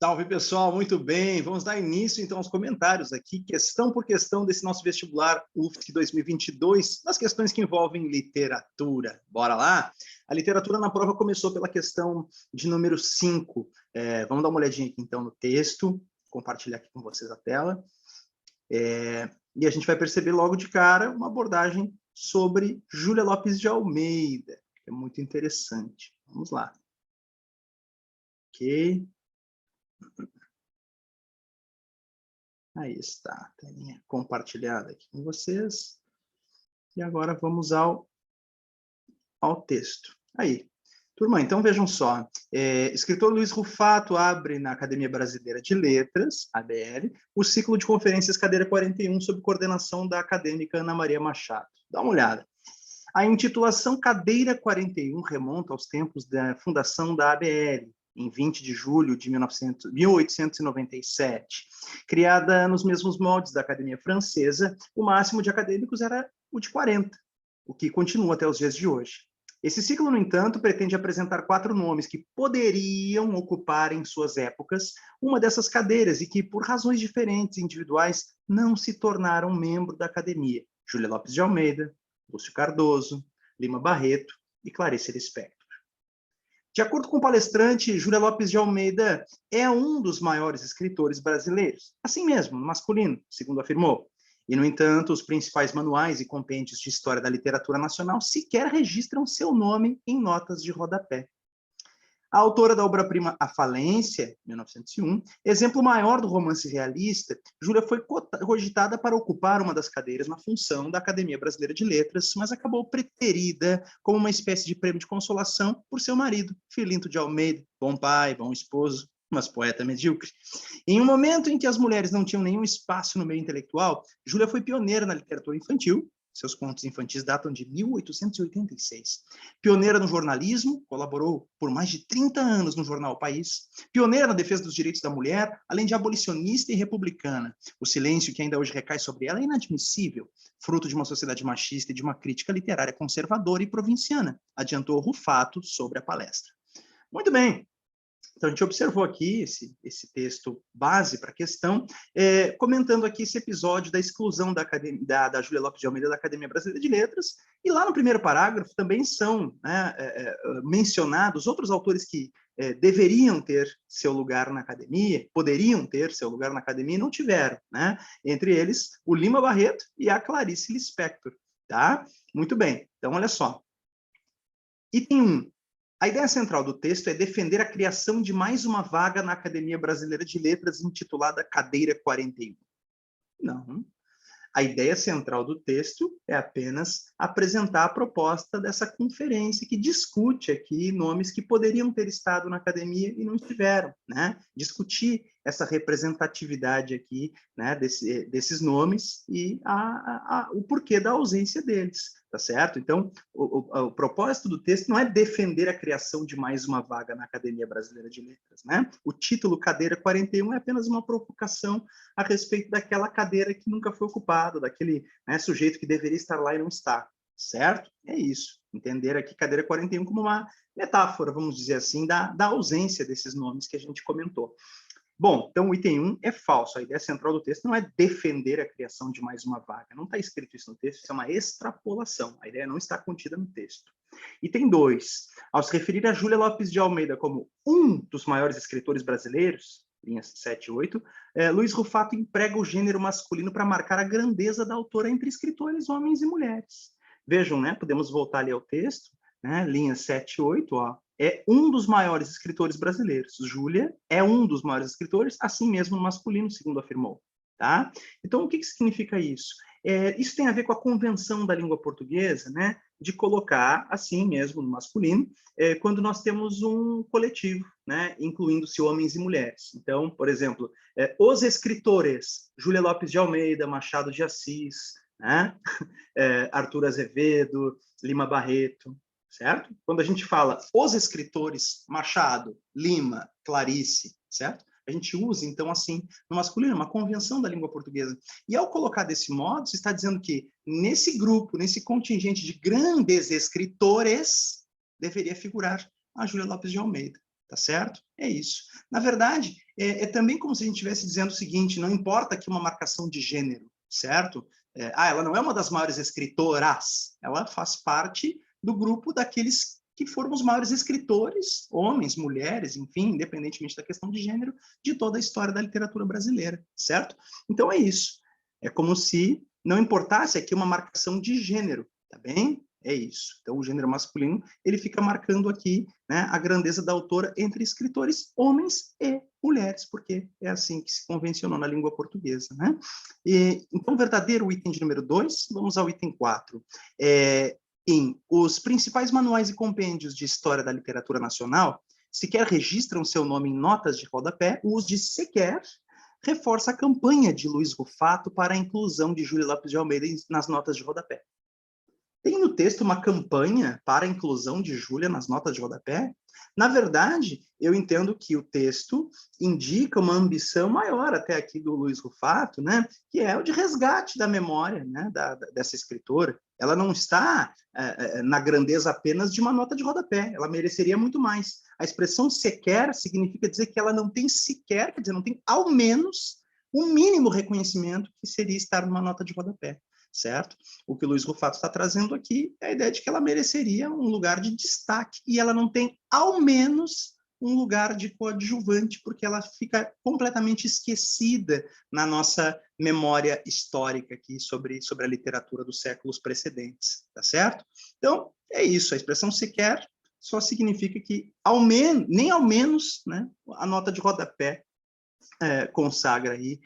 Salve, pessoal, muito bem. Vamos dar início, então, aos comentários aqui, questão por questão desse nosso vestibular UFSC 2022, das questões que envolvem literatura. Bora lá? A literatura na prova começou pela questão de número 5. Vamos dar uma olhadinha aqui, então, no texto, compartilhar aqui com vocês a tela. E a gente vai perceber logo de cara uma abordagem sobre Júlia Lopes de Almeida, que é muito interessante. Vamos lá. Ok. Aí está, telinha compartilhada aqui com vocês. E agora vamos ao texto. Aí, turma, então vejam só. Escritor Luiz Rufato abre na Academia Brasileira de Letras, ABL, o ciclo de conferências cadeira 41, sob coordenação da acadêmica Ana Maria Machado. Dá uma olhada. A intitulação Cadeira 41 remonta aos tempos da fundação da ABL, em 20 de julho de 1897. Criada nos mesmos moldes da Academia Francesa, o máximo de acadêmicos era o de 40, o que continua até os dias de hoje. Esse ciclo, no entanto, pretende apresentar 4 nomes que poderiam ocupar em suas épocas uma dessas cadeiras e que, por razões diferentes e individuais, não se tornaram membro da academia. Júlia Lopes de Almeida, Lúcio Cardoso, Lima Barreto e Clarice Lispector. De acordo com o palestrante, Júlia Lopes de Almeida é um dos maiores escritores brasileiros, assim mesmo, masculino, segundo afirmou. E, no entanto, os principais manuais e compêndios de história da literatura nacional sequer registram seu nome em notas de rodapé. A autora da obra-prima A Falência, 1901, exemplo maior do romance realista, Júlia foi cogitada para ocupar uma das cadeiras na função da Academia Brasileira de Letras, mas acabou preterida como uma espécie de prêmio de consolação por seu marido, Filinto de Almeida, bom pai, bom esposo, mas poeta medíocre. Em um momento em que as mulheres não tinham nenhum espaço no meio intelectual, Júlia foi pioneira na literatura infantil. Seus contos infantis datam de 1886. Pioneira no jornalismo, colaborou por mais de 30 anos no jornal O País. Pioneira na defesa dos direitos da mulher, além de abolicionista e republicana. O silêncio que ainda hoje recai sobre ela é inadmissível, fruto de uma sociedade machista e de uma crítica literária conservadora e provinciana, adiantou Rufato sobre a palestra. Muito bem. Então, a gente observou aqui esse texto base para a questão, comentando aqui esse episódio da exclusão da Júlia Lopes de Almeida da Academia Brasileira de Letras, e lá no primeiro parágrafo também são mencionados outros autores que deveriam ter seu lugar na academia, poderiam ter seu lugar na academia e não tiveram, né? Entre eles, o Lima Barreto e a Clarice Lispector, tá? Muito bem, então olha só. Item 1. A ideia central do texto é defender a criação de mais uma vaga na Academia Brasileira de Letras, intitulada Cadeira 41. Não. A ideia central do texto é apenas apresentar a proposta dessa conferência que discute aqui nomes que poderiam ter estado na academia e não estiveram, né? Discutir essa representatividade aqui, né, desses nomes e o porquê da ausência deles, tá certo? Então, o propósito do texto não é defender a criação de mais uma vaga na Academia Brasileira de Letras, né? O título Cadeira 41 é apenas uma provocação a respeito daquela cadeira que nunca foi ocupada, daquele, né, sujeito que deveria estar lá e não está, certo? É isso. Entender aqui cadeira 41 como uma metáfora, vamos dizer assim, da ausência desses nomes que a gente comentou. Bom, então o item 1 é falso. A ideia central do texto não é defender a criação de mais uma vaga. Não está escrito isso no texto, isso é uma extrapolação. A ideia não está contida no texto. Item 2. Ao se referir a Júlia Lopes de Almeida como um dos maiores escritores brasileiros, linhas 7 e 8, Luiz Rufato emprega o gênero masculino para marcar a grandeza da autora entre escritores, homens e mulheres. Vejam, né? Podemos voltar ali ao texto, né? Linhas 7 e 8, ó. É um dos maiores escritores brasileiros. Júlia é um dos maiores escritores, assim mesmo no masculino, segundo afirmou. Tá? Então, o que significa isso? Isso tem a ver com a convenção da língua portuguesa, né, de colocar, assim mesmo, no masculino, quando nós temos um coletivo, né, incluindo-se homens e mulheres. Então, por exemplo, os escritores, Júlia Lopes de Almeida, Machado de Assis, né, Arthur Azevedo, Lima Barreto, certo? Quando a gente fala os escritores, Machado, Lima, Clarice, certo? A gente usa, então, assim, no masculino, uma convenção da língua portuguesa. E ao colocar desse modo, se está dizendo que nesse grupo, nesse contingente de grandes escritores, deveria figurar a Júlia Lopes de Almeida. tá certo? É isso. Na verdade, é também como se a gente estivesse dizendo o seguinte, não importa aqui uma marcação de gênero, certo? Ela não é uma das maiores escritoras, ela faz parte do grupo daqueles que foram os maiores escritores, homens, mulheres, enfim, independentemente da questão de gênero, de toda a história da literatura brasileira, certo? Então é isso. É como se não importasse aqui uma marcação de gênero, tá bem? É isso. Então, o gênero masculino, ele fica marcando aqui, né, a grandeza da autora entre escritores homens e mulheres, porque é assim que se convencionou na língua portuguesa, né? Então, verdadeiro, o item de número 2, vamos ao item 4. Em os principais manuais e compêndios de história da literatura nacional, sequer registram seu nome em notas de rodapé, o uso de sequer reforça a campanha de Luiz Rufato para a inclusão de Júlia Lopes de Almeida nas notas de rodapé. Tem no texto uma campanha para a inclusão de Júlia nas notas de rodapé? Na verdade, eu entendo que o texto indica uma ambição maior até aqui do Luiz Rufato, né, que é o de resgate da memória, né, dessa escritora. Ela não está na grandeza apenas de uma nota de rodapé, ela mereceria muito mais. A expressão sequer significa dizer que ela não tem sequer, quer dizer, não tem ao menos o mínimo reconhecimento que seria estar numa nota de rodapé, certo? O que o Luiz Rufato está trazendo aqui é a ideia de que ela mereceria um lugar de destaque e ela não tem, ao menos, um lugar de coadjuvante, porque ela fica completamente esquecida na nossa memória histórica aqui sobre a literatura dos séculos precedentes, tá certo? Então, é isso, a expressão sequer só significa que, nem ao menos, né, a nota de rodapé consagra aí,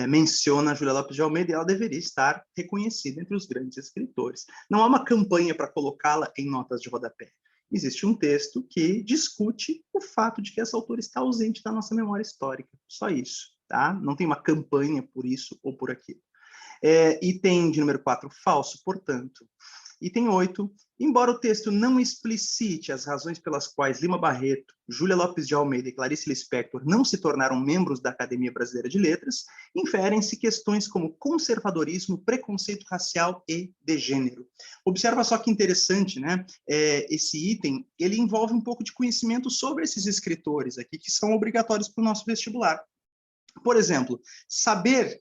menciona a Júlia Lopes de Almeida e ela deveria estar reconhecida entre os grandes escritores. Não há uma campanha para colocá-la em notas de rodapé. Existe um texto que discute o fato de que essa autora está ausente da nossa memória histórica. Só isso, tá? Não tem uma campanha por isso ou por aquilo. Item de número 4, falso, portanto. Item 8, embora o texto não explicite as razões pelas quais Lima Barreto, Júlia Lopes de Almeida e Clarice Lispector não se tornaram membros da Academia Brasileira de Letras, inferem-se questões como conservadorismo, preconceito racial e de gênero. Observa só que interessante, né? Esse item, ele envolve um pouco de conhecimento sobre esses escritores aqui, que são obrigatórios para o nosso vestibular. Por exemplo, saber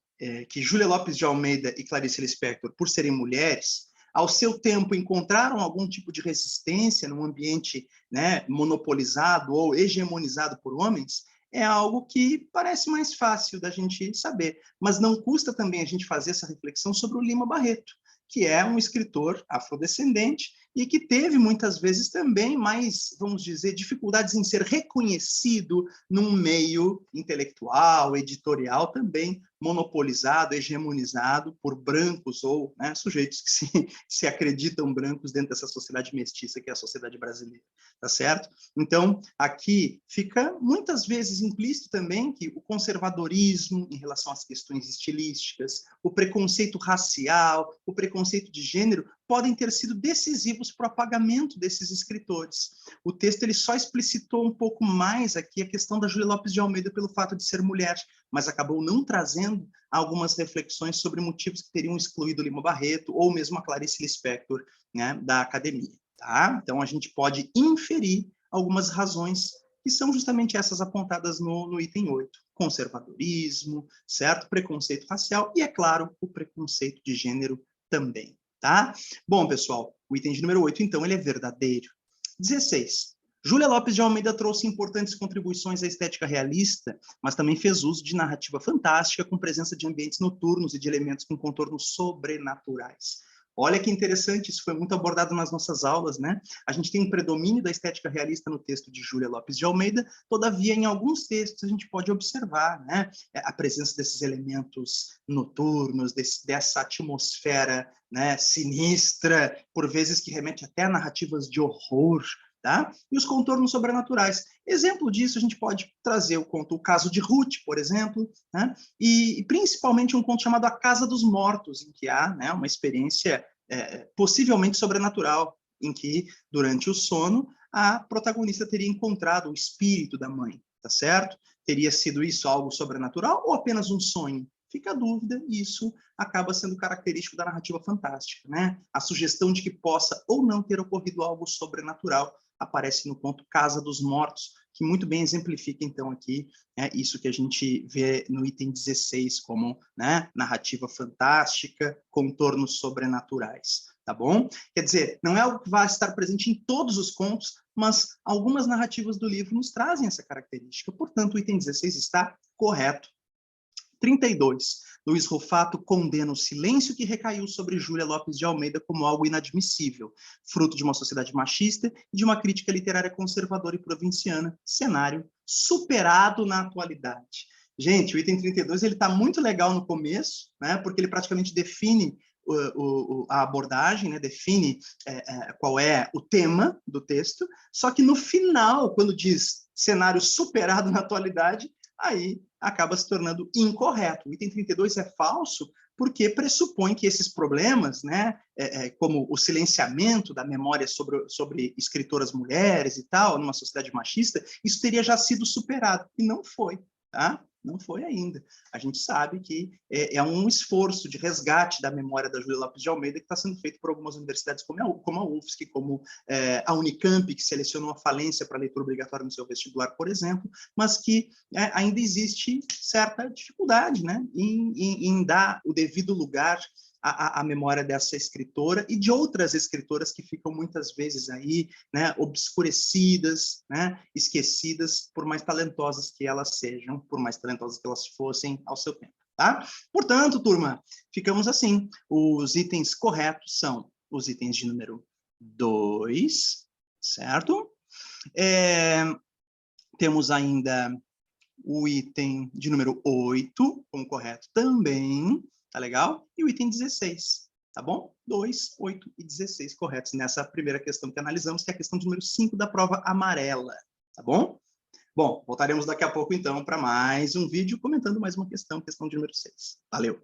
que Júlia Lopes de Almeida e Clarice Lispector, por serem mulheres, ao seu tempo encontraram algum tipo de resistência num ambiente, né, monopolizado ou hegemonizado por homens, é algo que parece mais fácil da gente saber. Mas não custa também a gente fazer essa reflexão sobre o Lima Barreto, que é um escritor afrodescendente e que teve muitas vezes também mais, vamos dizer, dificuldades em ser reconhecido num meio intelectual, editorial também monopolizado, hegemonizado por brancos ou, né, sujeitos que se acreditam brancos dentro dessa sociedade mestiça que é a sociedade brasileira, tá certo? Então, aqui fica muitas vezes implícito também que o conservadorismo em relação às questões estilísticas, o preconceito racial, o preconceito de gênero podem ter sido decisivos para o apagamento desses escritores. O texto ele só explicitou um pouco mais aqui a questão da Júlia Lopes de Almeida pelo fato de ser mulher, mas acabou não trazendo algumas reflexões sobre motivos que teriam excluído Lima Barreto ou mesmo a Clarice Lispector, né, da academia. Tá? Então, a gente pode inferir algumas razões que são justamente essas apontadas no item 8. Conservadorismo, certo? Preconceito racial e, é claro, o preconceito de gênero também. Tá? Bom, pessoal, o item de número 8, então, ele é verdadeiro. 16. Júlia Lopes de Almeida trouxe importantes contribuições à estética realista, mas também fez uso de narrativa fantástica, com presença de ambientes noturnos e de elementos com contornos sobrenaturais. Olha que interessante, isso foi muito abordado nas nossas aulas, né? A gente tem um predomínio da estética realista no texto de Júlia Lopes de Almeida, todavia, em alguns textos, a gente pode observar, né, a presença desses elementos noturnos, dessa atmosfera, né, sinistra, por vezes que remete até a narrativas de horror, tá? E os contornos sobrenaturais. Exemplo disso, a gente pode trazer o caso de Ruth, por exemplo, né? E principalmente um conto chamado A Casa dos Mortos, em que há, né, uma experiência possivelmente sobrenatural, em que, durante o sono, a protagonista teria encontrado o espírito da mãe, tá certo? Teria sido isso algo sobrenatural ou apenas um sonho? Fica a dúvida, e isso acaba sendo característico da narrativa fantástica, né? A sugestão de que possa ou não ter ocorrido algo sobrenatural aparece no conto Casa dos Mortos, que muito bem exemplifica, então, aqui, isso que a gente vê no item 16, como, né, narrativa fantástica, contornos sobrenaturais, tá bom? Quer dizer, não é algo que vai estar presente em todos os contos, mas algumas narrativas do livro nos trazem essa característica, portanto, o item 16 está correto. 32. Luiz Rufato condena o silêncio que recaiu sobre Júlia Lopes de Almeida como algo inadmissível, fruto de uma sociedade machista e de uma crítica literária conservadora e provinciana, cenário superado na atualidade. Gente, o item 32 ele está muito legal no começo, né, porque ele praticamente define a abordagem, né, define qual é o tema do texto, só que no final, quando diz cenário superado na atualidade, aí acaba se tornando incorreto. O item 32 é falso porque pressupõe que esses problemas, né, como o silenciamento da memória sobre escritoras mulheres e tal, numa sociedade machista, isso teria já sido superado, e não foi, tá? Não foi ainda. A gente sabe que é um esforço de resgate da memória da Júlia Lopes de Almeida que está sendo feito por algumas universidades, como a UFSC, como a Unicamp, que selecionou a falência para leitura obrigatória no seu vestibular, por exemplo, mas que ainda existe certa dificuldade, né, em dar o devido lugar à memória dessa escritora e de outras escritoras que ficam muitas vezes aí, né, obscurecidas, né, esquecidas, por mais talentosas que elas sejam, por mais talentosas que elas fossem ao seu tempo, tá? Portanto, turma, ficamos assim. Os itens corretos são os itens de número 2, certo? Temos ainda o item de número 8, como correto também, tá legal? E o item 16, tá bom? 2, 8 e 16 corretos nessa primeira questão que analisamos, que é a questão de número 5 da prova amarela, tá bom? Bom, voltaremos daqui a pouco, então, para mais um vídeo comentando mais uma questão, questão de número 6. Valeu!